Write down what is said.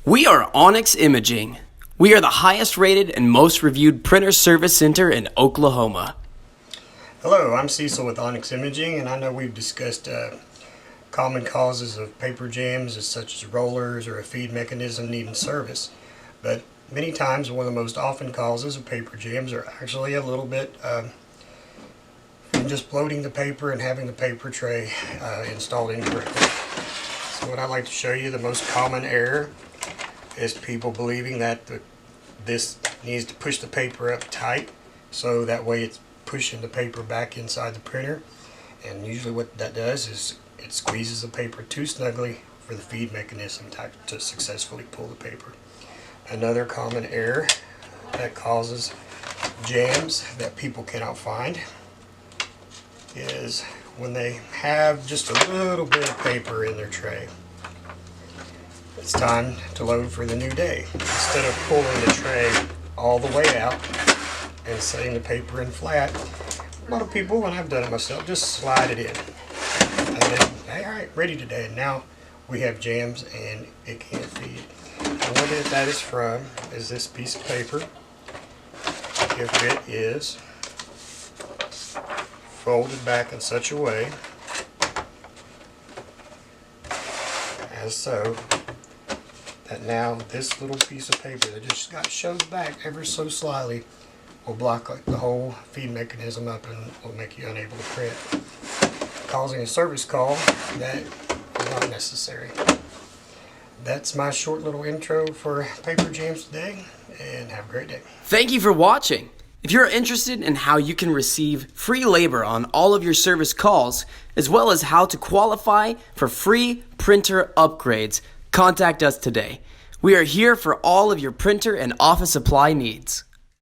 We are Onyx Imaging. We are the highest rated and most reviewed printer service center in Oklahoma. Hello, I'm Cecil with Onyx Imaging, and I know we've discussed common causes of paper jams such as rollers or a feed mechanism needing service. But many times one of the most often causes of paper jams are actually a little bit from just bloating the paper and having the paper tray installed incorrectly. So what I'd like to show you, the most common error is people believing that this needs to push the paper up tight so that way it's pushing the paper back inside the printer, and usually what that does is it squeezes the paper too snugly for the feed mechanism to successfully pull the paper. Another common error that causes jams that people cannot find is when they have just a little bit of paper in their tray. It's time to load for the new day. Instead of pulling the tray all the way out and setting the paper in flat, a lot of people, and I've done it myself, just slide it in. And then, hey, all right, ready today. And now we have jams and it can't feed. And what that is from is this piece of paper. If it is folded back in such a way as so, that now this little piece of paper that just got shoved back ever so slightly will block the whole feed mechanism up and will make you unable to print, causing a service call that is not necessary. That's my short little intro for paper jams today, and have a great day. Thank you for watching. If you're interested in how you can receive free labor on all of your service calls, as well as how to qualify for free printer upgrades, contact us today. We are here for all of your printer and office supply needs.